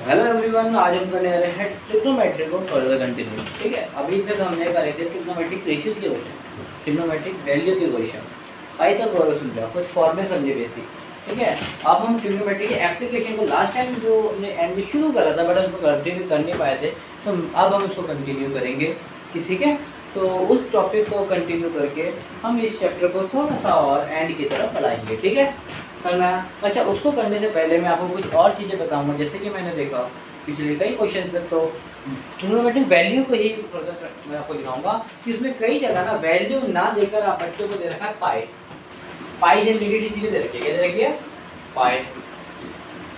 Hello everyone, आज हम करने वाले हैं ट्रिग्नोमेट्री को फर्दर कंटिन्यू। ठीक है, अभी तक हमने करे थे ट्रिग्नोमेट्रिक रेशियोज के क्वेश्चन, ट्रिग्नोमेट्रिक वैल्यू के क्वेश्चन। आई तक गौरव समझा, कुछ फॉर्मेट समझे बेसिक। ठीक है, अब हम ट्रिग्नोमेट्री के एप्लीकेशन को लास्ट टाइम जो हमने एंड में शुरू करा था बट उसको कंटिन्यू कर नहीं पाए थे, तो अब हम उसको कंटिन्यू करेंगे। ठीक है, तो उस टॉपिक को कंटिन्यू करके हम इस चैप्टर को थोड़ा सा और एंड की तरफ बढ़ाएंगे। ठीक है, करना। अच्छा, उसको करने से पहले मैं आपको कुछ और चीज़ें बताऊंगा। जैसे कि मैंने देखा पिछले कई क्वेश्चन में, तो ट्रिग्नोमेट्रिक वैल्यू को ही मैं आपको दिखाऊंगा कि उसमें कई जगह ना वैल्यू ना देकर आप बच्चों को दे रखा है पाई। पाई से रिलेटेड चीज़ें दे रखी है। क्या दे रखी है? पाई।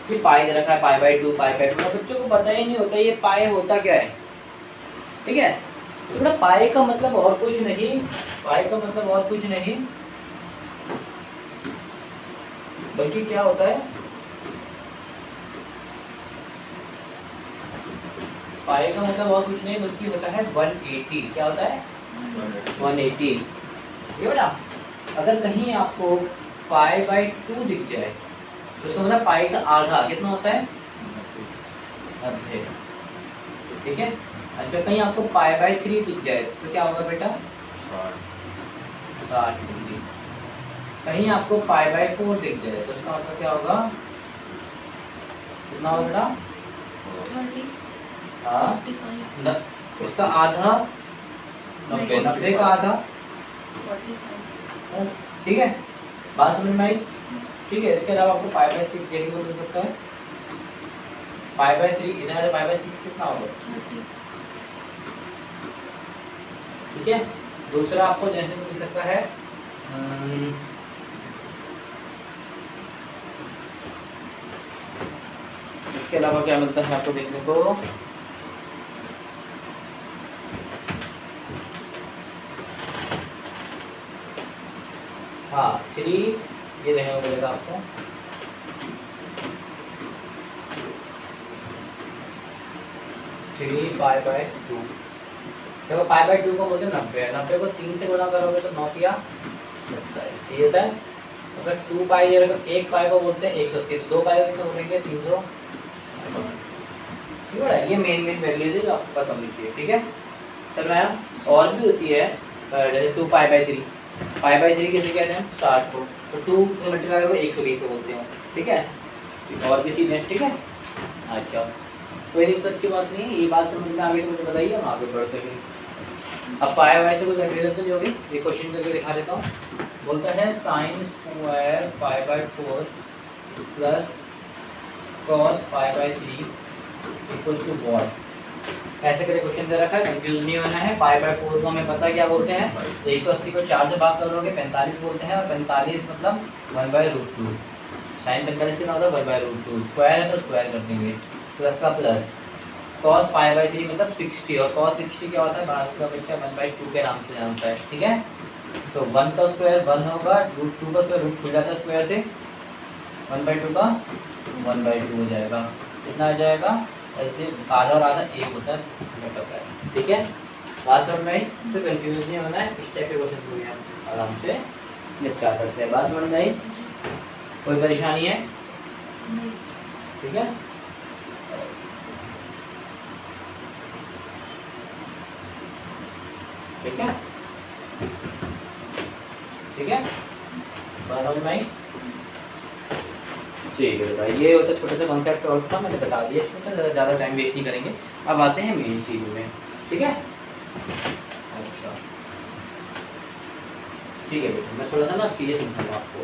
कि पाई दे रखा है, पाई बाई 2, पाई बाई 2। बच्चों को पता ही नहीं होता ये पाई होता क्या है। ठीक है, तो बेटा पाई का मतलब और कुछ नहीं, पाई का मतलब और कुछ नहीं बल्कि क्या होता है, पाई का मतलब और कुछ नहीं बल्कि होता है 180। क्या होता है? 180। ये बेटा अगर कहीं आपको पाई बाई 2 दिख जाए तो उसका मतलब पाई का आधा कितना होता है? 90। ठीक है। अच्छा, कहीं आपको पाई बाई 3 दिख जाए तो क्या होगा बेटा? 60 डिग्री। कहीं आपको पाई बाई 4 दिख जाए तो उसका मतलब क्या होगा? कितना होगा बेटा? हाँ, उसका आधा 90, 90 का आधा 45। ठीक है, बात समझ में आई? ठीक है, इसके अलावा आपको पाई बाई 6 देखने को मिल सकता है। पाई बाई 3 इधर है, पाई बाई 6 कितना होगा? 30। ठीक है, दूसरा आपको देखने को मिल सकता है इसके अलावा क्या मिलता है आपको देखने को? हाँ 3 ये देखने को मिलेगा आपको। Three pi by 2। देखो पाई बाई 2 को बोलते हैं 90। 90 को 3 से गुणा करोगे तो 9 किया 70। ये होता है। अगर 2 पाई एक पाई को बोलते हैं 180, 2 पाई को कितना बोलेंगे? 300। ठीक है, ये मेन वैल्यूज है आपको पता होनी चाहिए। ठीक है, चल मैम और भी होती है जैसे 2 पाई बाई 3। पाई बाई 3 कैसे कहते हैं? 60 को, तो 2 से मल्टीप्लाई करोगे 120 से बोलते हैं। ठीक है, और भी चीज़ें। ठीक है, अच्छा कोई दिक्कत की बात नहीं है, ये बात समझ में आ गई तो मुझे बताइए, हम आगे बढ़ते हैं। अब पाई बाई से कोई कंफ्यूजन तो नहीं होगी? ये क्वेश्चन करके दिखा देता हूँ। बोलता है sine square pi by 4 plus cos pi by 3 equal to what. ऐसे करके क्वेश्चन दे रखा है, कंफ्यूज नहीं होना है। पाई बाई 4 को हमें पता क्या बोलते हैं? 180 को 4 से भाग करोगे 45 बोलते हैं, और 45 मतलब 1/√2। साइन 45 कितना होता है? 1/√2। स्क्वायर है तो स्क्वायर कर देंगे, प्लस का प्लस। कॉस पाई बाई 3 मतलब 60, और कॉस 60 क्या होता है? भारत का बच्चा 1/2 के नाम से जानता है। ठीक है, तो 1 का स्क्वायर 1 होगा, √2 का स्क्वायर रूट खुल जाता है स्क्वायर से, 1/2 का 1/2 हो जाएगा। कितना आ जाएगा? ऐसे आधा और आधा एक होता है, हमें पता है। ठीक है, बात समझ में आई? तो कंफ्यूज नहीं होना है, इस टाइप के क्वेश्चन को हम आराम से निपटा सकते हैं। बात समझ में आई? कोई परेशानी है? ठीक है, ठीक है, ठीक है, बात समझ में आई? ठीक है भाई, ये होता है छोटा सा कॉन्सेप्ट और था, मैंने बता दिया। छोटा ज़्यादा टाइम वेस्ट नहीं करेंगे। अब आते हैं मेन चीज़ में। ठीक है, अच्छा ठीक है बेटा, मैं थोड़ा सा ना चीज़ें समझाऊँगा आपको।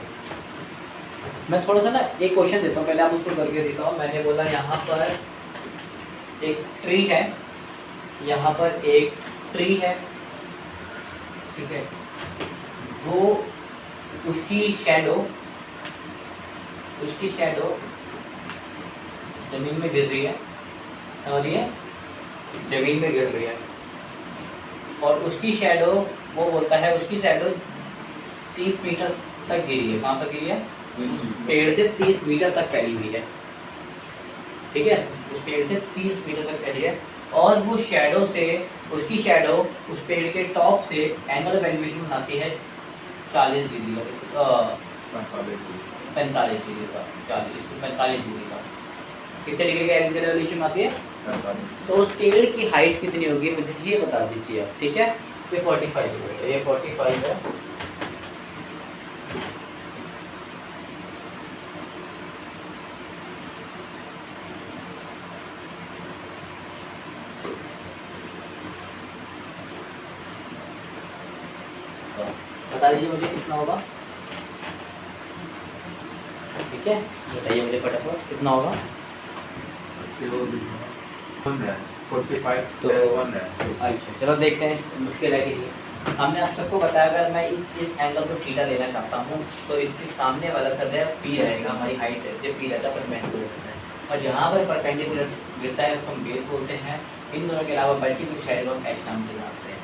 मैं थोड़ा सा ना एक क्वेश्चन देता हूँ, पहले आप उसको करके देता हूँ। मैंने बोला यहाँ पर एक ट्री है, यहाँ पर एक ट्री है। ठीक है, वो उसकी शैडो जमीन में गिर रही है। समझिए, जमीन में गिर रही है, और उसकी शैडो, वो बोलता है उसकी शैडो 30 मीटर तक गिरी है। कहाँ तक गिरी है? पेड़ से 30 मीटर तक फैली हुई है। ठीक है, उस पेड़ से 30 मीटर तक फैली है, और वो शैडो से, उसकी शैडो उस पेड़ के टॉप से एंगल ऑफ एलिवेशन बनाती है 40 डिग्री का, 45 डिग्री का, 40 45 डिग्री का। कितने डिग्री का एंगल रेवोल्यूशन आती है? तो उस पेड़ की हाइट कितनी होगी मुझे ये बता दीजिए आप, ठीक है। ये 45 है, ये 45 है। बता दीजिए मुझे कितना होगा, ठीक है, बताइए मुझे फटाफट कितना होगा। 45 तो अच्छा चलो देखते हैं, मुश्किल है कि नहीं। हमने आप सबको बताया अगर मैं इस एंगल को थीटा लेना चाहता हूँ तो इसके सामने वाला सदैव पी रहेगा, हमारी हाइट है जब पी रहता है परपेंडिकुलर रहता है, और जहाँ पर परपेंडिकुलर गिरता है उसको हम बेस बोलते हैं। इन दोनों के अलावा बाकी कुछ शायद हम एच नाम से जानते हैं।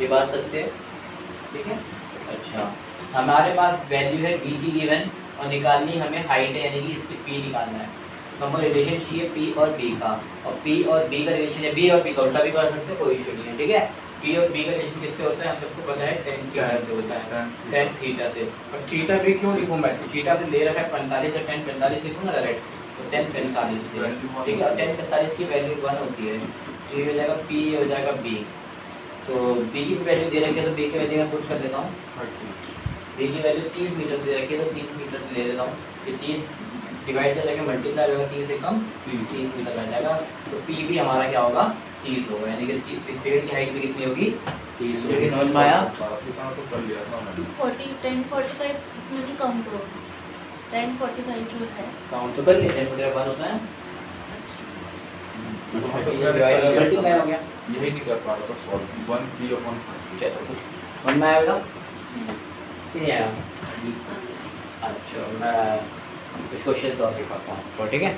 ये बात सत्य है, ठीक है। अच्छा हमारे पास वैल्यू है बी की गिवन और निकालनी हमें हाइट है, यानी कि इसकी पी निकालना है। तो हमें रिलेशन चाहिए पी और बी का, और पी और बी का रिलेशन है, बी और पी का उल्टा भी कर सकते हो, कोई इशू नहीं है, ठीक है। पी और बी का रिलेशन किससे होता है हम सबको पता है, टेन थीटा से होता है, टेन थीटा से। और थीटा भी क्यों लिखूँ मैं, थीटा पे ले रखा है 45 और टेन 45 लिखूँ ना डायरेक्ट, तो टेन 45 से, ठीक है। और टेन 45 की वैल्यू 1 होती है, तो ये हो जाएगा पी, हो जाएगा बी। तो बी की वैल्यू दे रखी है तो बी की वैल्यू मैं पुट कर देता हूँ। बी की वैल्यू 30 मीटर दे रखी है तो 30 मीटर ले लेता हूँ। ये 30 डिवाइड कर लेंगे, मल्टीप्लाई होगा 30 से कम 30 मीटर बन जाएगा। तो पी भी हमारा क्या होगा 30 होगा, यानी कि इसकी पेड़ की हाइट भी कितनी होगी 30 होगी। समझ में आया? 40 10 45 इसमें नहीं काउंट होगा, 10 45 जो है काउंट तो कर लिए, 10 बटे 1 होता है, मल्टीप्लाई हो गया, यही नहीं कर पा रहा था सॉल्व 1 3/5। चलो कुछ समझ में आएगा नहीं आया? अच्छा मैं कुछ क्वेश्चन और दिखाता हूँ तो, ठीक है।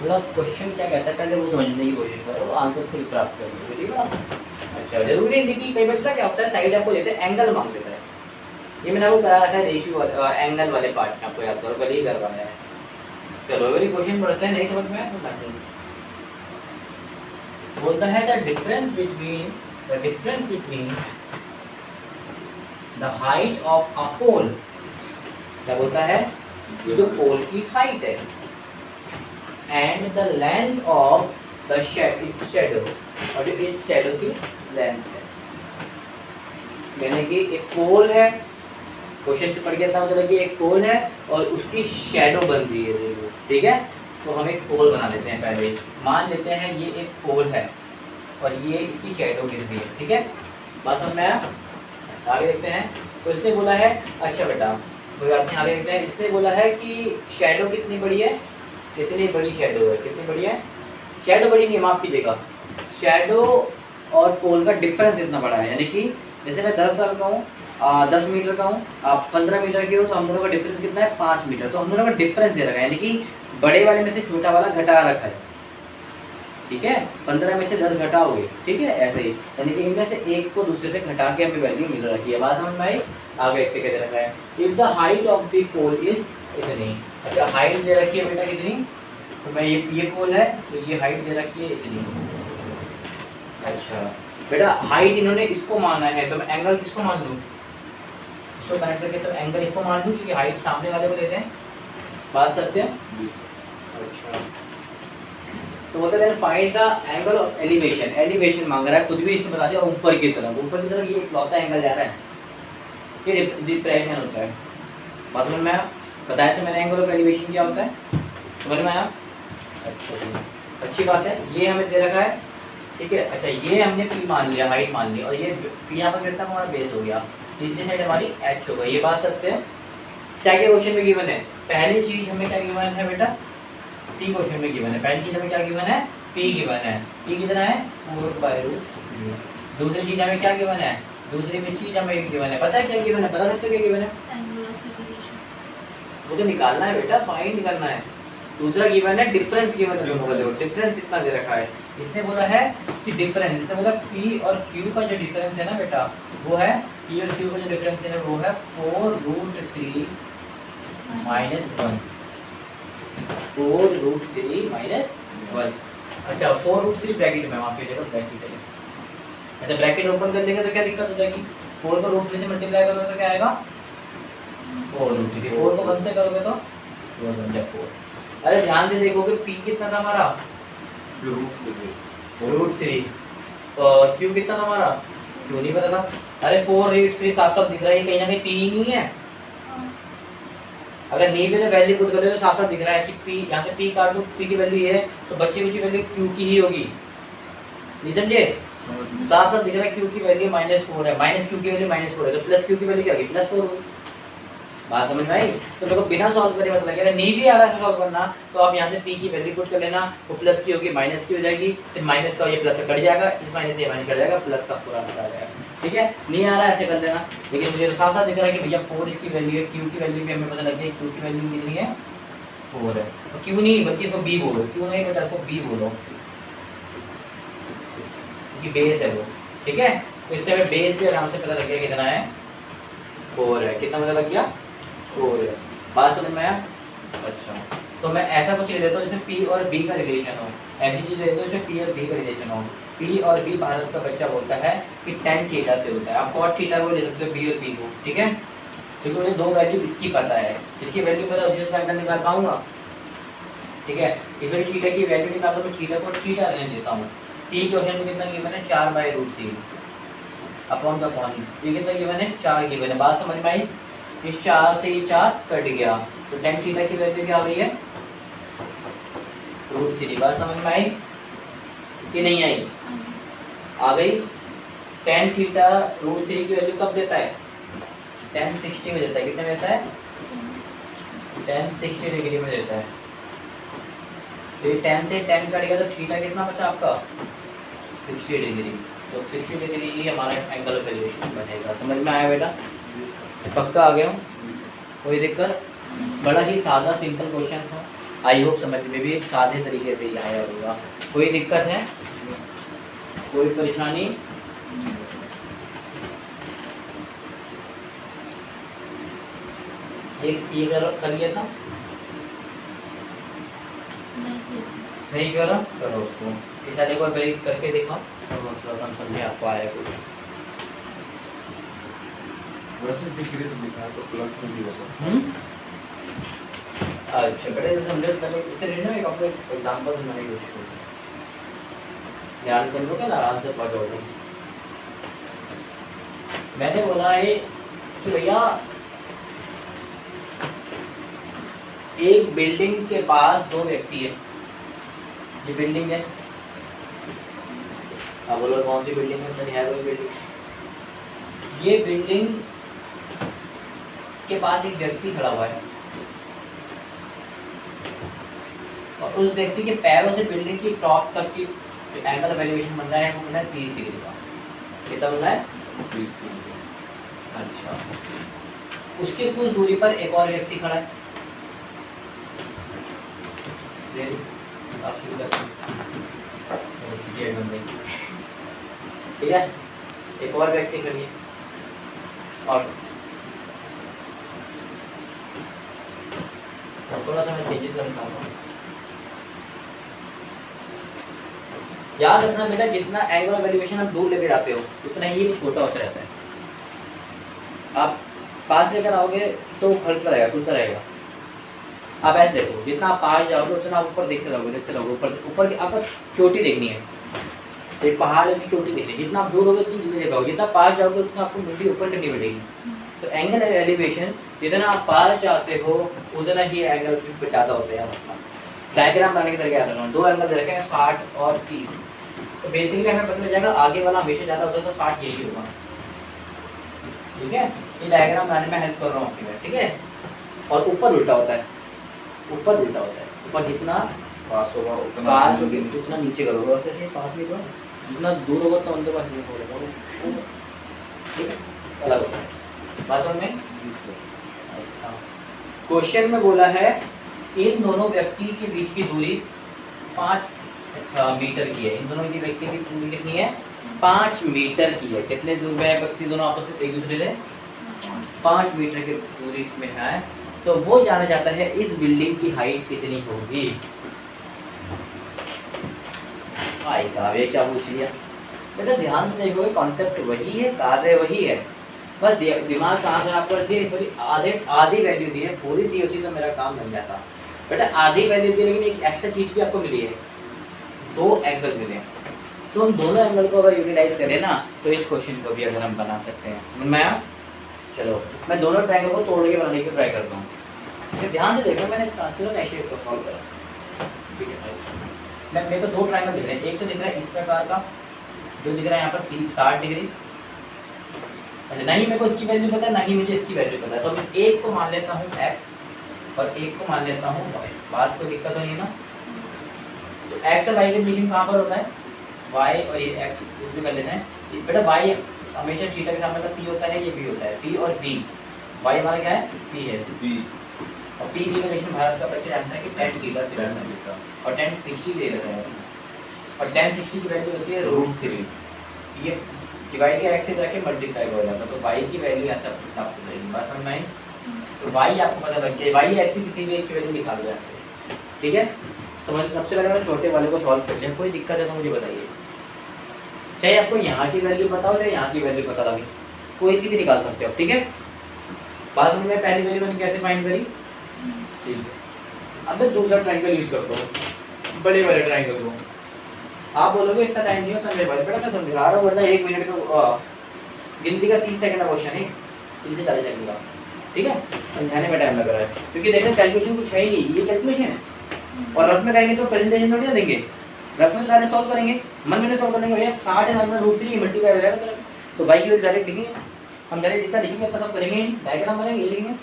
थोड़ा क्वेश्चन क्या कहता है पहले वो समझने की कोशिश करो, आंसर खुद प्राप्त करो, ठीक है। अच्छा जरूरी नहीं कि कई बार क्या होता है साइड आपको देते हैं एंगल मांग लेता है, ये मैंने आपको कराया था रेशियो एंगल वाले पार्ट में, आपको याद करो कल ही करवाया है। चलो अगर ये क्वेश्चन पढ़ते हैं नहीं समझ में आया तो बैठो। बोलता है the difference between the height of a pole, क्या बोलता है जो पोल की हाइट है, and the length of the shadow, और जो इस शैडो की लेंथ है, यानी कि एक पोल है, क्वेश्चन से पढ़ के था मतलब कि एक पोल है और उसकी शैडो बन रही है, देखो ठीक है। तो हम एक पोल बना लेते हैं, पहले मान लेते हैं ये एक पोल है और ये इसकी शैडो गिर रही है, ठीक है। बात समझ में आया? आगे देखते हैं। तो इसने बोला है, अच्छा बेटा कोई बात नहीं, आगे देखते हैं। इसने बोला है कि शैडो कितनी बड़ी है, कितनी बड़ी शैडो है, कितनी बड़ी है शैडो, बड़ी नहीं माफ कीजिएगा, शैडो और पोल का डिफरेंस इतना बड़ा है, यानी कि जैसे मैं 10 साल का हूँ 10 मीटर का हूँ, आप 15 मीटर के हो, तो हम दोनों का डिफरेंस कितना है 5 मीटर, तो हम दोनों का डिफरेंस दे रखा है, यानी कि बड़े वाले में से छोटा वाला घटा रखा है, ठीक है। 15 में से 10 घटाओगे, ठीक है, ऐसे ही, यानी कि इनमें से एक को दूसरे से घटा के हमें वैल्यू मिल रखी है। बात समझ में आई? आगे एक दे रखा है if the height of the pole is इतनी, अच्छा हाइट दे रखी है बेटा कितनी, तो मैं ये पोल है तो ये हाइट दे रखी है इतनी। अच्छा बेटा हाइट इन्होंने इसको माना है, तो मैं एंगल किसको मान लूँ, इसको कनेक्ट करके तो एंगल इसको मान लूँ क्योंकि हाइट सामने वाले को देते हैं। बात सत्य है? अच्छा तो बोलते हैं find the angle of elevation, elevation मांग रहा है, खुद भी इसमें बता दिया ऊपर की तरफ ये इकलौता एंगल जा रहा है, ये डिप्रेशन होता है। बात समझ में आया? बताया था मैंने एंगल ऑफ एलिवेशन क्या होता है, समझ में आया? अच्छा अच्छी बात है, ये हमें दे रखा है, ठीक है। अच्छा ये हमने पी मान लिया, हाइट मान ली, और ये पी यहाँ पर गिरता हमारा बेस हो गया, तीसरी साइड हमारी एच हो गई। ये बात सत्य है? क्या क्या क्वेश्चन में गिवन है, पहली चीज हमें क्या गिवन है बेटा, पी क्वेश्चन में गिवन है, पहली चीज हमें क्या गिवन है, पी गिवन है, पी कितना है 4/√। दूसरी चीज हमें क्या गिवन है, दूसरी में चीज हमें गिवन है, पता है क्या गिवन है, बता सकते हो क्या गिवन है, एंगल ऑफ एलिवेशन, वो तो निकालना है बेटा, फाइंड करना है। दूसरा गिवन है डिफरेंस गिवन है, दोनों का देखो डिफरेंस इतना दे रखा है। इसने बोला है कि डिफरेंस, इसने बोला पी और क्यू का जो डिफरेंस है ना बेटा, वो है पी और क्यू का जो डिफरेंस है वो है 4√3 - 1, 4√3 - 1। अच्छा 4√3 ब्रैकेट में, माफ कीजिएगा ब्रैकेट है, अच्छा ब्रैकेट ओपन कर लेंगे तो क्या दिक्कत हो जाएगी, 4 को √3 से मल्टीप्लाई करोगे तो क्या आएगा 4 को 1 से करोगे तो 4 बन जाए 4। अरे ध्यान से देखोगे p कितना था हमारा √3 और q कितना था हमारा q नहीं पता था। अरे 4√3 साफ साफ दिख रहा है कहीं ना कहीं p ही नहीं है। अगर नहीं भी तो वैल्यू पुट करोगे तो साफ साफ दिख रहा है कि p यहाँ से p काट दो, p की वैल्यू ये है तो बच्चे की वैल्यू q की ही होगी। नहीं समझे? साफ साफ दिख रहा है q की वैल्यू -4 है, -q की वैल्यू -4 है तो प्लस q की वैल्यू क्या होगी +4 होगी। बात समझ में आई? तो देखो बिना सॉल्व करे मतलब अगर नहीं भी आ रहा है सॉल्व करना तो आप यहाँ से p की वैल्यू पुट कर लेना, वो प्लस की होगी माइनस की हो जाएगी, फिर माइनस का ये प्लस कट जाएगा, इस माइनस से ये माइनस कट जाएगा, प्लस का पूरा आ जाएगा। ठीक है, नहीं आ रहा है ऐसे कर देना। लेकिन मुझे तो साफ साफ दिख रहा है कि भैया 4 इसकी वैल्यू है, q की वैल्यू भी हमें पता लग गई, q की वैल्यू कितनी है 4 है। तो q नहीं बल्कि इसको b बोलो, q नहीं बेटा इसको b बोलो क्योंकि बेस है वो। ठीक है, तो इससे हमें बेस भी आराम से पता लग गया कितना है 4 है। कितना पता लग गया 4 है। बात समझ में आया? अच्छा, तो मैं ऐसा कुछ ले लेता हूँ जिसमें p और b का रिलेशन हो, ऐसी चीज ले लेता हूँ जिसमें p और b का रिलेशन हो। p और b भारत का बच्चा बोलता है कि tan थीटा से होता है, आप cot थीटा को ले सकते हो b और b को। ठीक है, क्योंकि मुझे दो वैल्यू इसकी पता है, इसकी वैल्यू पता है उसी से मैं निकाल पाऊंगा। ठीक है, इसमें थीटा की वैल्यू निकालो तो थीटा को थीटा रहने देता हूँ। t के ऑप्शन में कितना गिवन है 4/√3 अपॉन का पॉइंट, ये कितना गिवन है 4 गिवन है। बात समझ में आई? इस 4 से ये 4 कट गया तो tan थीटा की वैल्यू क्या आ गई है √3। बात समझ में आई कि नहीं आई? आ गई। tan थीटा √3 की वैल्यू कब देता है tan 60 में देता है। कितने में देता है tan 60 डिग्री में देता है। तो ये tan से tan कट गया तो थीटा कितना बचा आपका 60 डिग्री। तो 60 डिग्री ही हमारा एंगल ऑफ एलिवेशन बनेगा। समझ में आया बेटा? पक्का आ गया हूँ? कोई दिक्कत? बड़ा ही सादा सिंपल क्वेश्चन था, आई होप समझ में भी एक सादे तरीके से ही आया होगा। कोई दिक्कत है? कोई परेशानी? ये कर लिया था नहीं करो करो उसको इस एक बार करके देखो थोड़ा सा हम समझे आपको आया कुछ। वैसे डिक्रीज लिखा है तो प्लस में भी हो सकता है। अच्छा बेटा ये समझो पहले इससे लेना एक आपको एग्जांपल समझने की कोशिश करो, ध्यान से समझोगे ना आराम से पढ़ जाओगे। मैंने बोला है कि भैया एक बिल्डिंग के पास दो व्यक्ति है, ये बिल्डिंग है। अब बोलो कौन सी बिल्डिंग है? नहीं है कोई बिल्डिंग। ये बिल्डिंग के पास एक व्यक्ति खड़ा हुआ है और उस व्यक्ति के पैरों से बिल्डिंग की टॉप तक की एंगल ऑफ एलिवेशन बन रहा है वो बन रहा है 30 डिग्री का। कितना बन रहा है? अच्छा, उसके कुछ दूरी पर एक और व्यक्ति खड़ा है। आप शुरू करते ठीक है, एक और व्यक्ति खड़ी है और थोड़ा सा मैं चेंजेस करना चाहूँगा। याद रखना बेटा जितना एंगल ऑफ एलिवेशन आप दूर लेके जाते हो उतना ही ये छोटा होता रहता है। आप पास लेकर आओगे तो हल्का रहेगा, टूटता रहेगा। आप ऐसे देखो जितना आप पास जाओगे उतना आप ऊपर देखते रहोगे ऊपर की आपको चोटी देखनी है, एक पहाड़ की चोटी देखनी है। जितना आप दूर होगे उतना जल्दी देख पाओगे, जितना पास जाओगे उतना आपको मुंडी ऊपर करनी पड़ेगी। तो एंगल ऑफ एलिवेशन जितना आप पास जाते हो उतना ही एंगल पे ज़्यादा होते हैं। डायग्राम बनाने के तरीके याद रखना, दो एंगल रखे हैं 60 और 30। तो बेसिकली हमें पता चल जाएगा आगे वाला हमेशा ज़्यादा होता है तो 60 यही होगा। ठीक है, ये डायग्राम बनाने में हेल्प कर रहा हूँ आपकी मैं। ठीक है, और ऊपर उल्टा होता है, ऊपर उल्टा होता है। ऊपर जितना पास होगा उतना नीचे करोगे, और ऐसे पास भी करो, जितना दूर होगा तो उनके पास नहीं होगा। ठीक है, अलग होता है। बात समझ में? क्वेश्चन में बोला है इन दोनों व्यक्ति के बीच की दूरी 5 मीटर की है। इन दोनों की व्यक्ति की दूरी कितनी है? 5 मीटर की है। कितने दूर में व्यक्ति दोनों आपस में एक दूसरे से 5 मीटर की दूरी में है। तो वो जाना जाता है इस बिल्डिंग की हाइट कितनी होगी। भाई साहब ये क्या पूछ लिया बेटा? ध्यान से देखोगे कॉन्सेप्ट वही है, कार्य वही है, बस दिमाग कहाँ से आप करती है, थोड़ी आधी वैल्यू दी है, पूरी दी होती तो मेरा काम बन जाता। बेटा आधी वैल्यू दी, लेकिन एक एक्स्ट्रा चीज भी आपको मिली है, 2 एंगल मिले हैं, तो हम दोनों एंगल को अगर यूटिलाइज करें ना तो इस क्वेश्चन को भी अगर हम बना सकते हैं। समझ में आया? चलो मैं दोनों ट्रायंगल को तोड़ के बनाने की ट्राई करता हूँ। तो ध्यान से देखो, मैंने इसका आंसर ऐसे को सॉल्व करा। ठीक है, मैं मेरे को 2 ट्रायंगल दिख रहे हैं, एक तो दिख रहा है इस प्रकार का, जो दिख रहा है यहाँ पर 60 डिग्री। अच्छा, नहीं मेरे को इसकी वैल्यू पता है, ना ही मुझे इसकी वैल्यू पता है, तो मैं एक को मान लेता हूँ x और एक को मान लेता हूँ y। बात कोई दिक्कत तो नहीं है ना? तो x और y के रिलेशन कहाँ पर होता है? y और ये x इसमें कर लेते हैं। बेटा y हमेशा थीटा के सामने का p होता है, ये b होता है, p और b। y हमारा क्या है? p है, B और p की रिलेशन भारत का बच्चा जानता है कि tan थीटा से tan रहता है, थीटा और tan 60 ले रहा है, और tan 60 की वैल्यू होती है √3। ये डिवाइड या x से जाके मल्टीप्लाई हो जाता है, तो y की वैल्यू ऐसा प्राप्त हो जाएगी। बात समझ में आई? तो y आपको पता लग जाए, y x की किसी भी एक की वैल्यू निकाल दो ऐसे। ठीक है, समझ। सबसे पहले मैंने छोटे वाले को सॉल्व कर लिया, कोई दिक्कत है तो मुझे बताइए, चाहे आपको यहाँ की वैल्यू पता हो चाहे यहाँ की वैल्यू पता लगे, कोई सी भी निकाल सकते हो। ठीक है, बात समझ में? पहली वैल्यू मैंने कैसे फाइंड करी? ठीक है, अब मैं दूसरा ट्रायंगल यूज करता हूँ, बड़े वाले ट्रायंगल को। आप बोलोगे इतना टाइम नहीं होता मेरे भाई, बेटा मैं समझा रहा हूँ, वरना 1 मिनट का गिनती का 30 सेकंड का क्वेश्चन है, 3 से 40 सेकंड का। ठीक है, समझाने में टाइम लग रहा है, क्योंकि देखो कैलकुलेशन कुछ है ही नहीं, ये कैलकुलेशन है, और रफ में करेंगे तो प्रेजेंटेशन थोड़ी ना देंगे, रफ में डायरेक्ट सॉल्व करेंगे, मन में सॉल्व करने भैया 60 है √3 मल्टीप्लाई हो जाएगा, तो y की वैल्यू डायरेक्ट लिखेंगे, हम डायरेक्ट जितना लिखेंगे उतना सब करेंगे, डायग्राम बनाएंगे, ये लिखेंगे।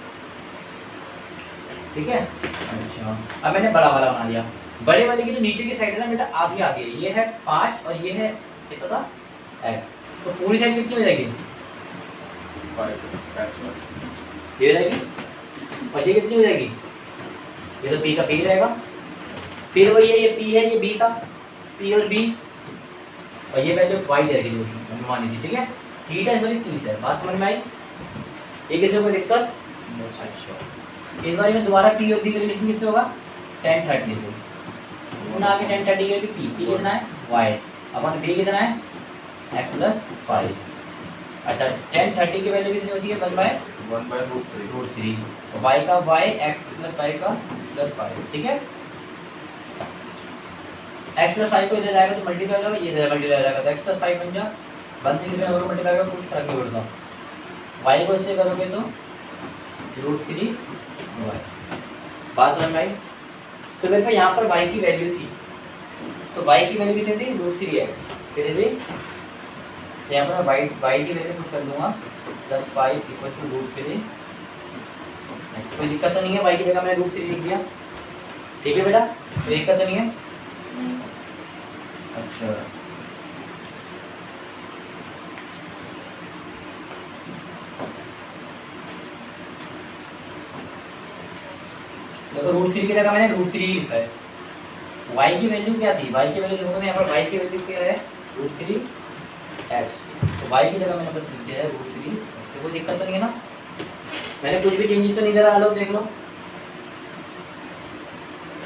ठीक है, अच्छा अब मैंने बड़ा वाला बना लिया। बड़े वाले की जो नीचे की साइड है ना बेटा, आधी आधी है, ये है 5 और ये है कितना था x, तो पूरी साइड कितनी हो जाएगी? 5 ये हो जाएगी, और ये कितनी हो जाएगी? ये तो p का p रहेगा, फिर वही है, ये p है, ये b था, p और b, और ये वैल्यू y रहेगी जो मान लीजिए। ठीक है, थीटा इस वाली 30 है। बात समझ में आई? ये किसी को दिक्कत? अच्छा, इस बार में दोबारा p और b का रिलेशन किससे होगा? tan 30 से। ना आगे tan 30 है कि p कितना है? y अपन b कितना है? x + 5। अच्छा, tan 30 की वैल्यू कितनी होती है? 1/√3 और y का y, x + 5 का +5। ठीक है, x + 5 को इधर जाएगा तो मल्टीप्लाई हो जाएगा, ये इधर मल्टीप्लाई हो जाएगा, तो x + 5 बन जा 1 से कितने और मल्टीप्लाई करोगे कुछ फर्क नहीं पड़ता, y को इससे करोगे तो √3y। बात समझ में आई? तो मेरे पास यहाँ पर y की वैल्यू थी, तो y की वैल्यू कितनी थी? √3x। कितनी थी? यहाँ पर मैं y की वैल्यू पुट कर दूंगा +5 = √3। कोई दिक्कत तो नहीं है? y की जगह मैंने √3 लिख दिया। ठीक है बेटा, कोई दिक्कत तो नहीं है? अच्छा, देखो √3 की जगह मैंने √3 ही लिखा है। y की वैल्यू क्या थी? y की वैल्यू देखोगे यहाँ पर y की वैल्यू क्या है? √3x। तो y की जगह मैंने बस लिख दिया है √3। तो कोई दिक्कत तो नहीं है ना? मैंने कुछ भी चेंजेस तो नहीं करा, लो देख लो,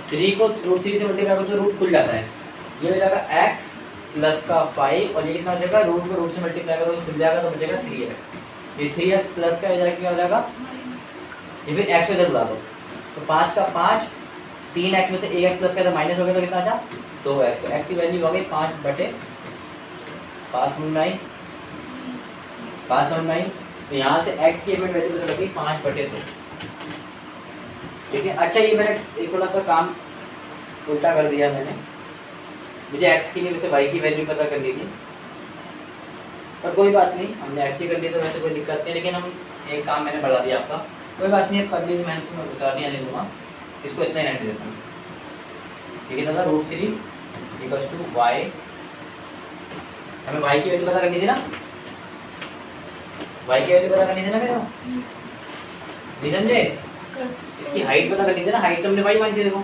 3 को √3 से मल्टीप्लाई करो तो रूट खुल जाता है, ये हो जाएगा x + का 5, और ये कितना हो जाएगा? रूट को रूट से मल्टीप्लाई करो तो खुल जाएगा, तो बचेगा 3x। ये 3x प्लस का क्या हो जाएगा? ये फिर x को इधर बुला दो, तो 5 का 5, 3x में से 1x प्लस का जब माइनस हो गया तो कितना था? 2x। तो x की वैल्यू हो गई 5/। पास समझ में आई? पास समझ में आई? तो यहाँ से x की वैल्यू पता लगी 5/2। ठीक है, अच्छा ये मैंने एक थोड़ा सा काम उल्टा कर दिया मैंने, मुझे x की नहीं वैसे y की वैल्यू पता करनी थी, पर कोई बात नहीं, हमने x की कर ली तो वैसे कोई दिक्कत नहीं, लेकिन हम एक काम मैंने बढ़ा दिया आपका, कोई बात नहीं, अब कर लीजिए, मैं तुम्हें बता नहीं आने दूँगा, इसको इतना ही रहने देता हूँ। ठीक है, था √3 = y, हमें y की वैल्यू पता करनी थी ना, y की वैल्यू पता करनी थी ना मेरे को, समझे? इसकी हाइट पता करनी थी ना, हाइट तो हमने y मान के देखो,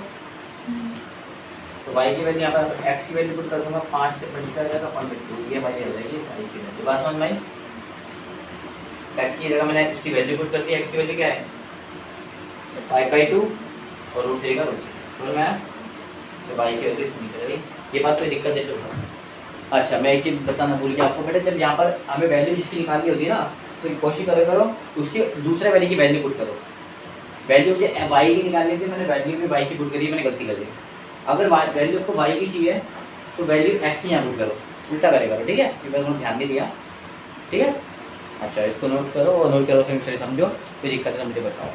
तो y की वैल्यू यहाँ पर x की वैल्यू पुट कर दूंगा, 5 से मल्टीप्लाई करेगा 1/2, ये y हो जाएगी y की वैल्यू। बात समझ में आई? x की जगह मैंने इसकी वैल्यू पुट कर दी, x की वैल्यू क्या है? 5/2 और √3 का √3। समझ में आया? तो y की वैल्यू इतनी चल गई, ये बात कोई दिक्कत है तो। अच्छा, मैं एक चीज़ बताना भूल गया आपको बेटा, जब यहाँ पर हमें वैल्यू जिसकी निकालनी होती है ना, तो कोशिश करो उसके दूसरे वैल्यू की वैल्यू पुट करो। वैल्यू मुझे वाई की निकालनी थी, मैंने वैल्यू में वाई की पुट करी, मैंने गलती कर दी। अगर वैल्यू आपको वाई की चाहिए तो वैल्यू एक्स ही यहाँ पुट करो, उल्टा करेगा, ठीक है, क्योंकि मैंने ध्यान नहीं दिया, ठीक है। अच्छा इसको नोट करो और नोट करो फिर समझो, फिर दिक्कत है मुझे बताओ।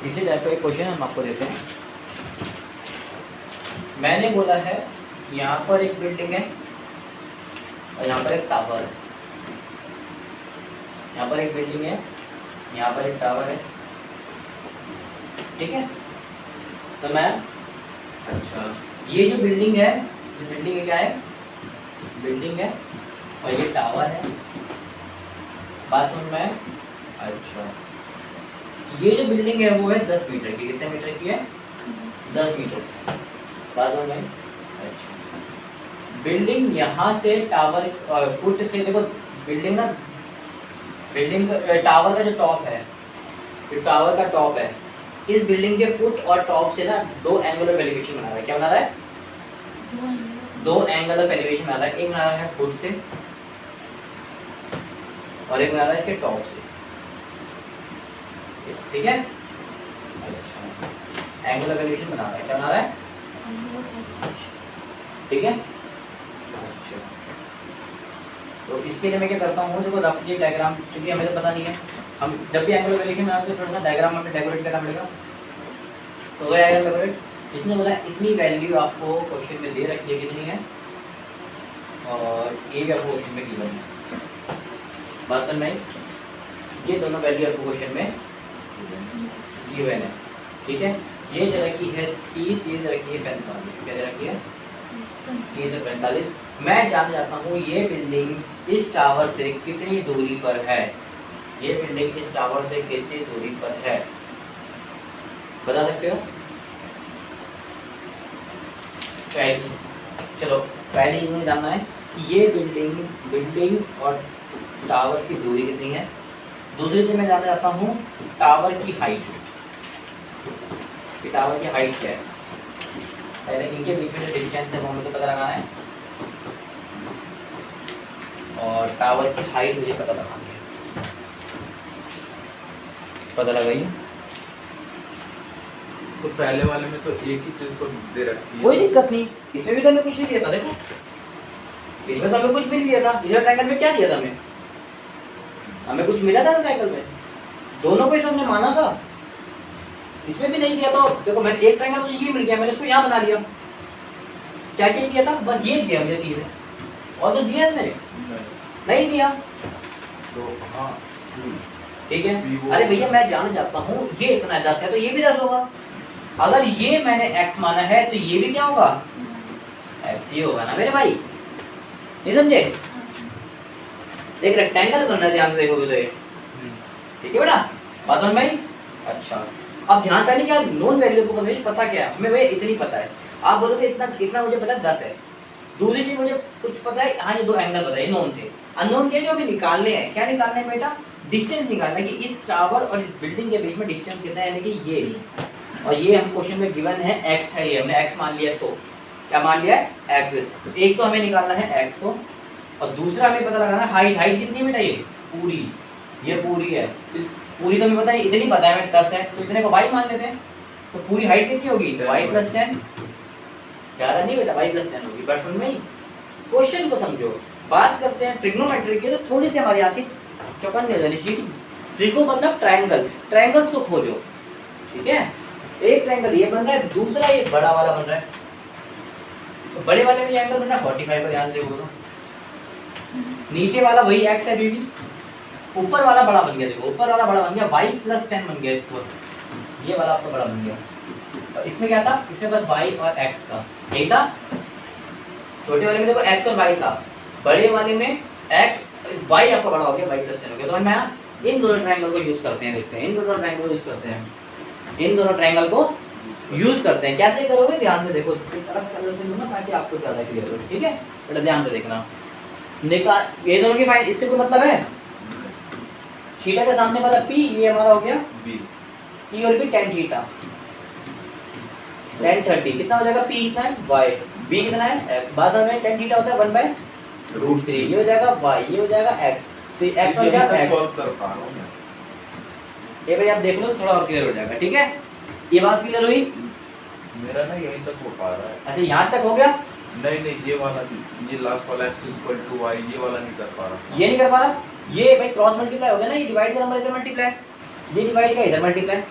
इसी टाइप का एक क्वेश्चन हम आपको देते हैं। मैंने बोला है यहाँ पर एक बिल्डिंग है और यहाँ पर एक टावर है, यहाँ पर एक बिल्डिंग है, यहाँ पर एक टावर है, ठीक है। तो मैं अच्छा ये जो बिल्डिंग है, ये बिल्डिंग क्या है, बिल्डिंग है और ये टावर है, बात समझ में? अच्छा ये जो बिल्डिंग है वो है 10 मीटर की, कितने मीटर की है? 10 मीटर की, बात समझ में? अच्छा बिल्डिंग यहाँ से टावर फुट से, देखो बिल्डिंग ना, बिल्डिंग टावर का जो टॉप है, जो टावर का टॉप है, इस बिल्डिंग के फुट और टॉप से ना 2 एंगल ऑफ एलिवेशन बना रहा है। क्या बना रहा है? 2 एंगल ऑफ एलिवेशन बना रहा है। एक बना रहा है फुट से और एक बना रहा है इसके टॉप से, ठीक है। अच्छा एंगल ऑफ एलिवेशन बना रहा है, क्या बना रहा है? ठीक है। अच्छा तो इसके लिए मैं क्या करता हूँ, देखो रफली डायग्राम, क्योंकि हमें तो पता नहीं है, हम जब भी एंगल ऑफ एलिवेशन बनाते हैं थोड़ा सा डायग्राम हमें डेकोरेट करना पड़ेगा। तो डायग्राम डेकोरेट, इसने बोला इतनी वैल्यू आपको क्वेश्चन में दे रखी है, कितनी है, और ये भी आपको क्वेश्चन में गिवन है, बात समझ में? ये दोनों वैल्यू आपको क्वेश्चन में गिवन है, ठीक है। ये दे रखी है 30, ये दे रखी है 45, क्या दे रखी है? 30 से 45। मैं जानना चाहता हूँ ये बिल्डिंग इस टावर से कितनी दूरी पर है, ये बिल्डिंग इस टावर से कितनी दूरी पर है, बता सकते हो? चलो पहले ये जानना है कि ये बिल्डिंग और टावर की दूरी कितनी है। दूसरी चीज मैं जानना चाहता हूँ टावर की हाइट, कि टावर की हाइट क्या है। पहले इनके बीच में जो डिस्टेंस है वो मुझे पता लगाना है, और टावर की हाइट मुझे पता लगानी है। पता लगाइए। तो पहले वाले में तो एक ही चीज तो दे रखी है, कोई दिक्कत नहीं, इसमें भी तो हमें कुछ नहीं दिया था, देखो इसमें तो हमें कुछ भी नहीं दिया था। इधर ट्रायंगल में क्या दिया था हमें? हमें कुछ मिला था ट्रायंगल में, दोनों को ही तो हमने माना था, इसमें भी नहीं दिया। तो देखो मैंने एक ट्रायंगल मुझे ये मिल गया, मैंने इसको यहाँ बना लिया। क्या क्या दिया था? बस ये दिया मुझे चीज़, और तो दिया इसने नहीं दिया। तो हाँ ठीक है। अरे भैया मैं जानना चाहता हूँ ये इतना 10 है तो ये भी 10 होगा। अगर ये मैंने x माना है तो ये भी क्या होगा? x ही होगा ना मेरे भाई, नहीं समझे? देख रेक्टेंगल बनना है, ध्यान से देखोगे तो ये, ठीक है बेटा, बात समझ में? अच्छा अब ध्यान करने क्या, नोन वैल्यू को पता क्या है हमें, वही इतनी पता है। आप बोलोगे इतना इतना मुझे पता है 10 है। दूसरी चीज मुझे कुछ पता है, हाँ ये 2 एंगल पता है, ये नोन थे। अननोन के जो अभी निकालने हैं, क्या निकालने हैं बेटा? डिस्टेंस निकालना है कि इस टावर और इस बिल्डिंग के बीच में डिस्टेंस कितना है, यानी कि ये, और ये हम क्वेश्चन में गिवन है x है, ये हमने x मान लिया। इसको क्या मान लिया है? x। एक तो हमें निकालना है x को, और दूसरा हमें पता लगाना है हाइट। हाइट कितनी है बेटा? ये पूरी, ये पूरी है, पूरी तो हमें पता है, इतनी पता है हमें 10 है, तो इतने को y मान लेते हैं। तो पूरी हाइट कितनी होगी? y + 10, ज़्यादा नहीं बेटा, y + 10 होगी। बट समझ में? क्वेश्चन को समझो। बात करते हैं ट्रिग्नोमेट्री की, तो थोड़ी सी हमारी आंखें चौकन्नी हो जानी चाहिए। ट्रिगो मतलब ट्रायंगल, ट्रायंगल्स को खोजो, ठीक है। एक ट्रायंगल ये बन रहा है, दूसरा ये बड़ा वाला बन रहा है। तो बड़े वाले में ये एंगल बन रहा है 45 का, ध्यान से देखो तो। नीचे वाला वही x है बीवी, ऊपर वाला बड़ा बन गया, देखो ऊपर वाला बड़ा बन गया, y + 10 बन गया इसको, ये वाला आपका बड़ा बन गया। और इसमें क्या था? इसमें बस y और x था, यही था। छोटे वाले में देखो x और y था, बड़े वाले में x y आपका बड़ा हो गया, y + 10 हो गया। समझ में आया? इन दोनों ट्रायंगल को यूज करते हैं, देखते हैं इन दोनों ट्रायंगल को यूज करते हैं, इन दोनों ट्रायंगल को यूज करते हैं। कैसे करोगे? ध्यान से देखो, एक अलग कलर से लूंगा ताकि आपको ज्यादा क्लियर हो, ठीक है बेटा, ध्यान से देखना। ये दोनों की फाइंड, इससे कोई मतलब है? थीटा के सामने वाला p, ये हमारा हो गया b, p और b tan थीटा, tan 30 कितना हो जाएगा? p कितना है? y, b कितना है? f। बात समझ में? tan थीटा होता है 1/2 √3, ये हो जाएगा y, ये हो जाएगा x, तो ये x बन जाएगा x। सॉल्व कर पा रहा हूं मैं। ये भाई आप देख लो थोड़ा और क्लियर हो जाएगा, ठीक है। ये बात क्लियर हुई? मेरा ना यहीं तक हो पा रहा है। अच्छा यहाँ तक हो गया? नहीं ये वाला भी, ये लास्ट वाला x = y, ये वाला नहीं कर पा रहा। ये नहीं कर पा रहा? ये भाई क्रॉस मल्टीप्लाई हो गया ना, ये डिवाइड का नंबर इधर मल्टीप्लाई, ये डिवाइड का इधर मल्टीप्लाई,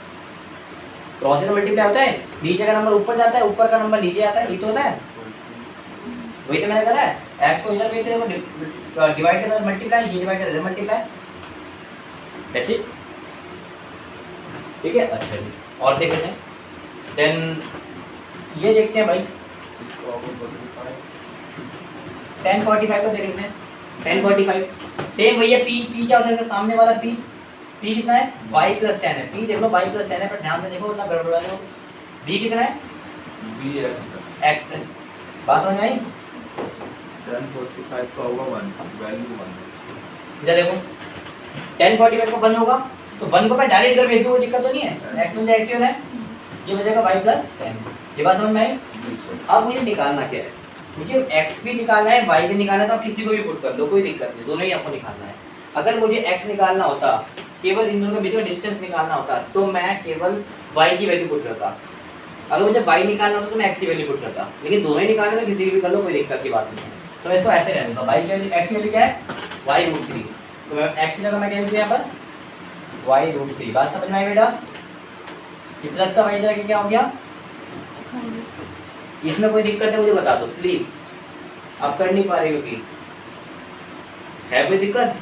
क्रॉस का मल्टीप्लाई होता है, नीचे का नंबर ऊपर जाता है, ऊपर का नंबर नीचे आता है, ये तो होता है। वही तो मैंने करा है, x को इधर भेजते देखो, डिवाइड का मल्टीप्लाई, ये डिवाइड का इधर मल्टीप्लाई, दैट्स इट, ठीक है। अच्छा जी, और देख लेते हैं, देन ये देखते हैं भाई, इसको और मल्टीप्लाई 1045 को देख लेते हैं। 1045 सेम वही है, p क्या होता है सामने वाला p कितना है, y + 10 है, p देख लो y + 10 है, पर ध्यान से देखो ना गड़बड़ा जाओ, b कितना है, b x है। बात समझ में आई? 1045 का होगा 1, वैल्यू 1। इधर देखो 1045 को 1 होगा, तो 1 को मैं डायरेक्ट इधर भेज दूँ, कोई दिक्कत तो नहीं है, x बन जाएगा x ही होना है, ये हो जाएगा y + 10। ये बात समझ में आई? अब मुझे निकालना क्या है, मुझे x भी निकालना है, y भी निकालना है, तो आप किसी को भी पुट कर लो, कोई दिक्कत नहीं, दोनों ही आपको निकालना है। अगर मुझे x निकालना होता, केवल इन दोनों के बीच में डिस्टेंस निकालना होता, तो मैं केवल y की वैल्यू पुट करता। अगर मुझे y निकालना होता तो मैं x की वैल्यू पुट करता, लेकिन दोनों ही निकालना तो किसी भी कर लो, कोई दिक्कत की बात नहीं है। तो मैं इसको ऐसे रहने दूंगा, y की वैल्यू x की वैल्यू क्या है, y√3, तो मैं x की जगह मैं क्या लिखूं यहाँ पर, y√3। बात समझ में आई बेटा? ये प्लस का y जाके क्या हो गया, इसमें कोई दिक्कत है मुझे बता दो प्लीज, आप कर नहीं पा रहे हो कि है कोई दिक्कत?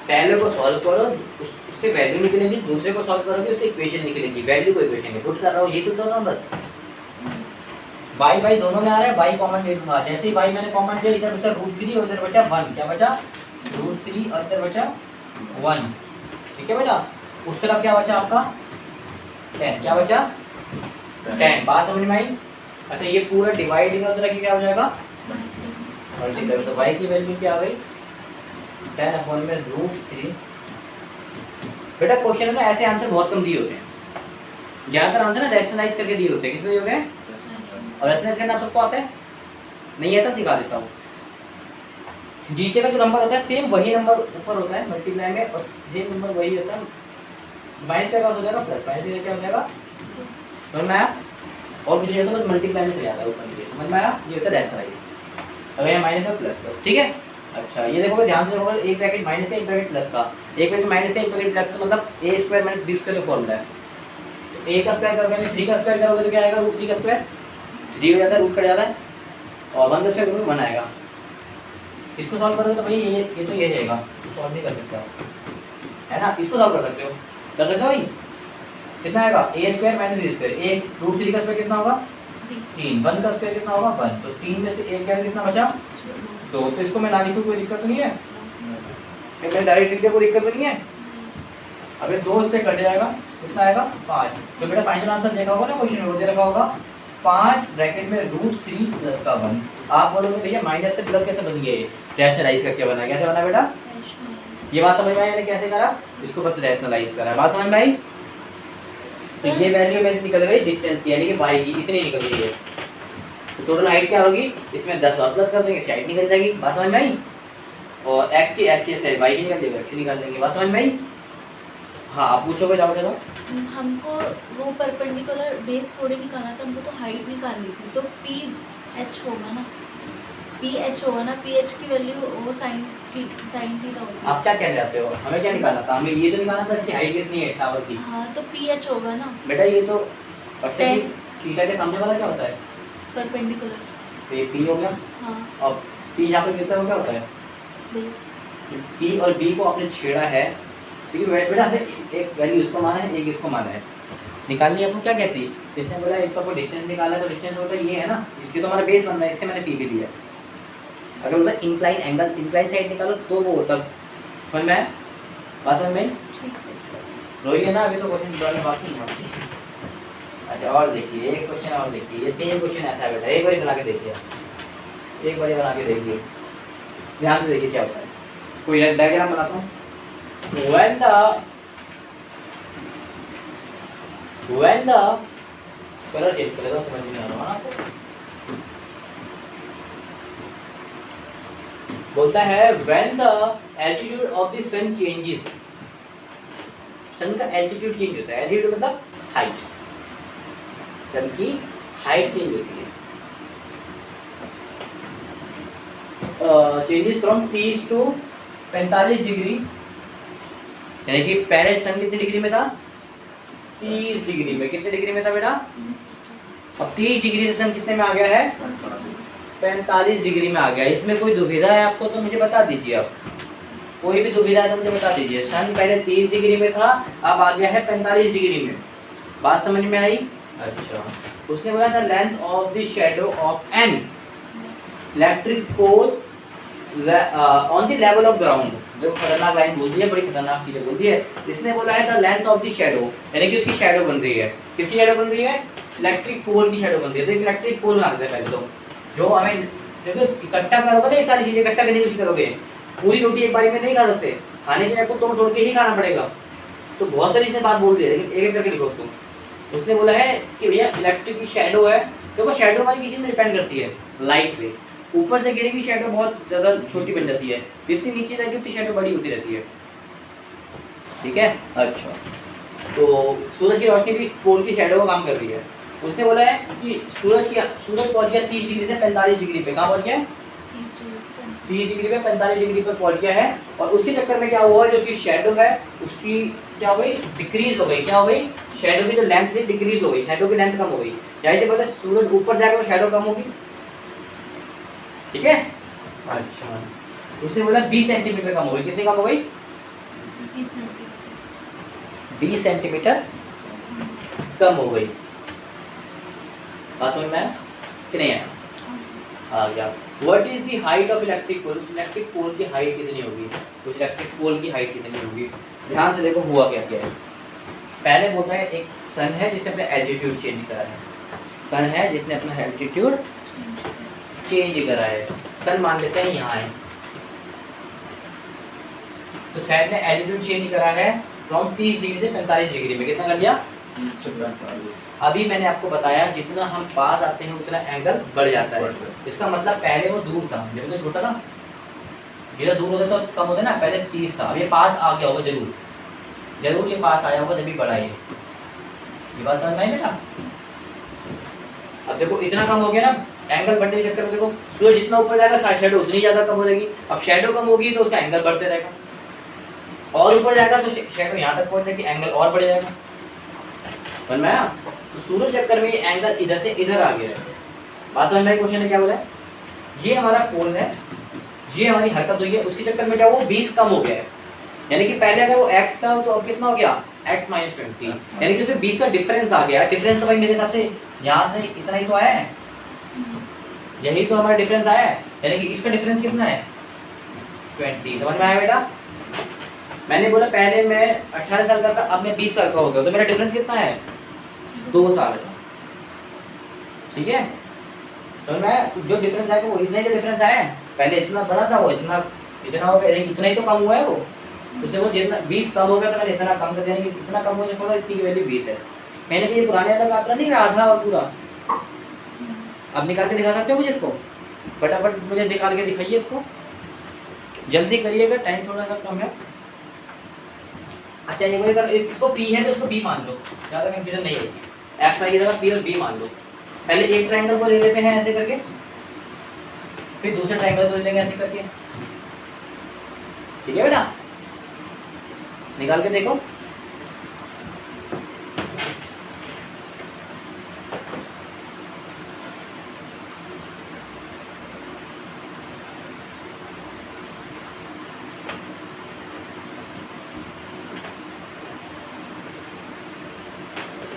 पहले को सॉल्व करो, उससे वैल्यू निकलेगी, दूसरे को सॉल्व करोगे उससे इक्वेशन निकलेगी, वैल्यू को इक्वेशन है, पुट कर रहा हूँ, ये तो दोनों बस y दोनों में आ रहा है, y कॉमन ले लूंगा, जैसे ही y मैंने कॉमन लिया, इधर बचा √3 और इधर बचा 1, क्या बचा √3 और इधर बचा 1, ठीक है बेटा। उस तरफ क्या बचा आपका 10, क्या बचा 10। बात समझ में आई? अच्छा ये पूरा डिवाइड का उधर क्या हो जाएगा, मल्टीप्लाई, तो y की वैल्यू क्या आ गई 10/√3। बेटा क्वेश्चन में ना ऐसे आंसर बहुत कम दिए होते हैं, ज्यादातर आंसर ना रैशनलाइज करके दिए होते हैं, किसमें दिए होते हैं, और रैशनलाइज करना सबको आता है, नहीं आता सिखा देता हूँ। नीचे का जो नंबर होता है सेम वही नंबर ऊपर होता है मल्टीप्लाई में, और सेम नंबर वही होता है, माइनस का हो जाएगा प्लस, माइनस का क्या हो जाएगा, समझ में आया? और मुझे तो बस मल्टीप्लाई में चले जाता है ऊपर नीचे, समझ में आया? ये होता है रैशनलाइज, अगर यहाँ माइनस का प्लस प्लस, ठीक है। अच्छा ये देखोगे ध्यान से देखोगे, एक ब्रैकेट माइनस का एक ब्रैकेट प्लस का, एक ब्रैकेट माइनस का एक ब्रैकेट प्लस का, मतलब a² - b² फॉर्मूला है। तो a का स्क्वायर करोगे 3 का स्क्वायर करोगे तो क्या आएगा, √3 का स्क्वायर, 3 हो जाता है, रूट कट जाता है, और 1 का स्क्वायर करोगे 1 आएगा। इसको सॉल्व करोगे तो भाई ये तो ये जाएगा, सॉल्व नहीं कर सकते हो, है ना, इसको सॉल्व कर सकते हो भाई, कितना आएगा a² - b², एक √3 का स्क्वायर कितना होगा 3, 1 का स्क्वायर कितना होगा 1, तो 3 में से एक क्या कितना बचा 2, तो इसको मैं ना लिखूं कोई दिक्कत तो नहीं है, मैं डायरेक्ट लिख दिया कोई दिक्कत तो नहीं है। अबे 2 से कट जाएगा, कितना आएगा 5, तो बेटा फाइनल आंसर देखा होगा ना क्वेश्चन में, वो दे रखा होगा 5 ब्रैकेट में √3 प्लस का 1। आप बोलोगे भैया माइनस से प्लस कैसे बन गया, ये रैशनलाइज करके बना, कैसे बना बेटा, ये बात समझ में आई, मैंने कैसे करा, इसको बस रैशनलाइज करा, बात समझ में आई। तो ये वैल्यू मेरी निकल गई डिस्टेंस की, यानी कि y की इतनी निकल गई है, तो टोटल हाइट क्या होगी, इसमें 10 और प्लस कर देंगे, हाइट निकल जाएगी, बात समझ में आई। और x की से y की निकल जाएगी, x की निकाल देंगे, बात समझ में आई। हाँ आप पूछो कोई डाउट है तो। हमको वो परपेंडिकुलर बेस थोड़ी निकालना था, हमको तो हाइट निकालनी थी, तो PH होगा ना, PH होगा ना, PH की वैल्यू वो साइन थीटा होती है। आप क्या कह रहे हो, हमें क्या निकालना था, हमें ये तो निकालना था कि हाइट कितनी है टावर की। हाँ तो PH होगा ना बेटा, ये तो अच्छा थीटा के सामने वाला क्या होता है, परपेंडिकुलर, तो ये P हो गया, हाँ, और P यहाँ पे गिरता है वो क्या होता है, बेस। P और B को आपने छेड़ा है, ठीक है बेटा, हमने एक वैल्यू इसको माना है, एक इसको माना है, निकालनी है, आपको क्या कहती है, इसने बोला एक को डिस्टेंस निकाला, तो डिस्टेंस होता है ये है ना, इसकी तो हमारा बेस बन रहा है, इसके मैंने P भी दिया। अगर बोलता इंक्लाइन एंगल, इंक्लाइन साइड निकालो तो वो होता, समझ में आया, बात समझ में रोइए ना, अभी तो क्वेश्चन बनाने बाकी है। अच्छा और देखिए एक क्वेश्चन और देखिए, ये सेम क्वेश्चन ऐसा है बेटा, एक बार बना के देखिए, एक बार बना के देखिए, ध्यान से देखिए क्या होता है। कोई डायग्राम बनाता हूँ, when the कलर चेंज कर लेता हूँ, समझ नहीं आ रहा है आपको। बोलता है when the altitude of the sun changes, sun का एल्टीट्यूड चेंज होता है, एल्टीट्यूड मतलब हाइट, सन की हाइट चेंज होती है, चेंजेस फ्रॉम 30 टू 45 डिग्री, यानी कि पहले सन कितने डिग्री में था, 30 डिग्री में, कितने डिग्री में था बेटा, अब 30 डिग्री से सन कितने में आ गया है, 45 डिग्री में आ गया। इसमें कोई दुविधा है आपको तो मुझे बता दीजिए, आप कोई भी दुविधा है तो मुझे बता दीजिए। सन पहले 30 डिग्री में था, अब आ गया है 45 डिग्री में, बात समझ में आई। अच्छा, उसने बोला था length of the shadow of an electric pole on the level of ground. देखो खतरनाक लाइन बोल दी है, बड़ी खतरनाक चीजें बोल दी है। इसने बोला है the length of the shadow, यानी कि उसकी शैडो बन रही है, किसकी शैडो बन रही है, इलेक्ट्रिक पोल की शैडो बन रही है। तो एक इलेक्ट्रिक पोल बना देते हैं पहले तो, जो हमें देखो इकट्ठा करोगे ना, ये सारी चीजें इकट्ठा करने की कोशिश करोगे, पूरी रोटी एक बारी में नहीं खा सकते, खाने के लिए आपको तोड़ तोड़ के ही खाना पड़ेगा। तो बहुत सारी इसने बात बोल दी है, लेकिन एक एक करके लिखो उसको। उसने बोला है कि भैया इलेक्ट्रिक की शैडो है, देखो शैडो हमारी किसी में डिपेंड करती है, लाइट पे, ऊपर से गिरेगी शैडो बहुत ज़्यादा छोटी बन जाती है, जितनी नीचे जाएगी उतनी शैडो बड़ी होती रहती है, ठीक है। अच्छा, तो सूरज की रोशनी भी पोल की शैडो का काम कर रही है। उसने बोला है कि सूरज पहुंच गया 30 डिग्री से 45 डिग्री पे, कहाँ पहुंच गया, 30 डिग्री पे 45 डिग्री पर पहुंच गया है, और उसके चक्कर में क्या हुआ, जो उसकी शैडो है उसकी क्या हो गई, डिक्रीज हो गई। क्या हो गई, शैडो की जो लेंथ थी डिक्रीज हो गई, शैडो की लेंथ कम हो गई। जाहिर सी बात है सूरज ऊपर जाएगा तो शैडो कम होगी, ठीक है। अच्छा, उसने बोला 20 सेंटीमीटर कम हो गई, कितनी कम हो गई, 20 सेंटीमीटर कम हो गई। बात समझ में आया कि नहीं आया, आ गया। What is the height of electric pole, उस इलेक्ट्रिक पोल की हाइट कितनी होगी, उस इलेक्ट्रिक पोल की हाइट कितनी होगी। ध्यान से देखो हुआ क्या क्या है। पहले बोलता है एक सन है जिसने अपना एल्टीट्यूड चेंज करा है, सन है जिसने अपना एल्टीट्यूड चेंज करा है। सन मान लेते हैं यहाँ है, तो सन ने एल्टीट्यूड चेंज करा है फ्रॉम 30 डिग्री से 45 डिग्री में, कितना कर लिया, अभी मैंने आपको बताया जितना हम पास आते हैं उतना एंगल बढ़ जाता है। इसका मतलब पहले वो दूर था, जब तो छोटा था, जितना दूर होता तो कम होता ना, पहले 30 था, अब ये पास आ गया होगा, जरूर जरूर ये पास आया होगा जब भी बढ़ा है। ये बात समझ में आई बेटा। अब देखो इतना कम हो गया ना, एंगल बढ़ने के चक्कर में देखो सूरज जितना ऊपर जाएगा शैडो उतनी ज़्यादा कम हो जाएगी। अब शैडो कम होगी तो उसका एंगल बढ़ते रहेगा, और ऊपर जाएगा तो शैडो यहाँ तक पहुँच जाएगी, एंगल और बढ़ जाएगा। समझ में आया। तो सूरज चक्कर में ये एंगल इधर से इधर आ गया है। बात समझ में आई। क्वेश्चन है क्या बोला है, ये हमारा पोल है, ये हमारी हरकत हुई है, उसके चक्कर में क्या वो 20 कम हो गया है, यानी कि पहले अगर वो x था तो अब कितना हो गया, x - 20, यानी कि उसमें 20 का डिफरेंस आ गया है। डिफरेंस तो भाई मेरे हिसाब से यहाँ से इतना ही तो आया है, यही तो हमारा डिफरेंस आया है, यानी कि इसका डिफरेंस कितना है, 20। समझ में आया बेटा। मैंने बोला पहले मैं 18 साल का था, अब मैं 20 साल का हो गया, तो मेरा डिफरेंस कितना है, 2 साल का, ठीक है। समझ में आया। जो डिफरेंस आएगा वो इतना ही डिफरेंस आया है, पहले इतना बड़ा था वो इतना हो गया, इतना ही तो कम हुआ है वो। उससे वो जितना 20 कम हो गया तो मैंने इतना कम कर दिया, कि इतना कम हो जाए, इतनी की वैल्यू 20 है। मैंने कहा ये पुराने वाला कातरा नहीं रहा था और पूरा, अब निकाल के दिखा सकते हो मुझे इसको, फटाफट मुझे निकाल के दिखाइए इसको, जल्दी करिएगा, टाइम थोड़ा सा कम है। अच्छा ये कोई अगर इसको पी है तो उसको बी मान लो, ज़्यादा कंफ्यूजन नहीं होगी। एक्स वाई की जगह पी और बी मान लो। पहले एक ट्रायंगल को ले लेते हैं ऐसे करके, फिर दूसरे ट्रायंगल को ले लेंगे ऐसे करके, ठीक है बेटा। निकाल के देखो।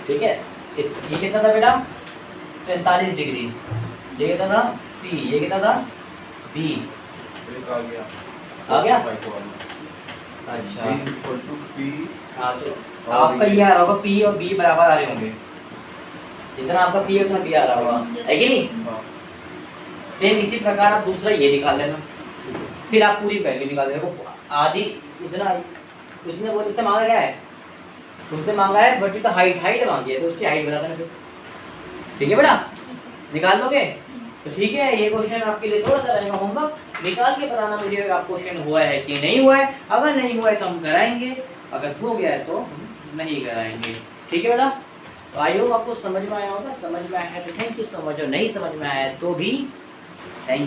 ठीक है, ये कितना था बेटा, 45 डिग्री। ये कितना था P, ये कितना था B, आ गया आ गया। अच्छा हाँ, तो आपका ये आ रहा होगा P और B बराबर आ रहे होंगे, जितना आपका P है उतना B आ रहा होगा, है कि नहीं। सेम इसी प्रकार आप दूसरा ये निकाल लेना, फिर आप पूरी वैल्यू निकाल लेना। आधी इतना उसने वो इतना मांगा क्या है, उसने मांगा है वर्टिकल हाइट मांगी है, तो उसकी हाइट बता देना फिर, ठीक है बेटा। निकाल लोगे, तो ठीक है, ये क्वेश्चन आपके लिए थोड़ा सा रहेगा होमवर्क, निकाल के बताना मुझे आप क्वेश्चन हुआ है कि नहीं हुआ है। अगर नहीं हुआ है तो हम कराएंगे, अगर हो गया है तो हम नहीं कराएंगे। ठीक है बेटा, तो आई होप आपको समझ में आया होगा। समझ में आया है तो थैंक यू सो मच, और नहीं समझ में आया है तो भी थैंक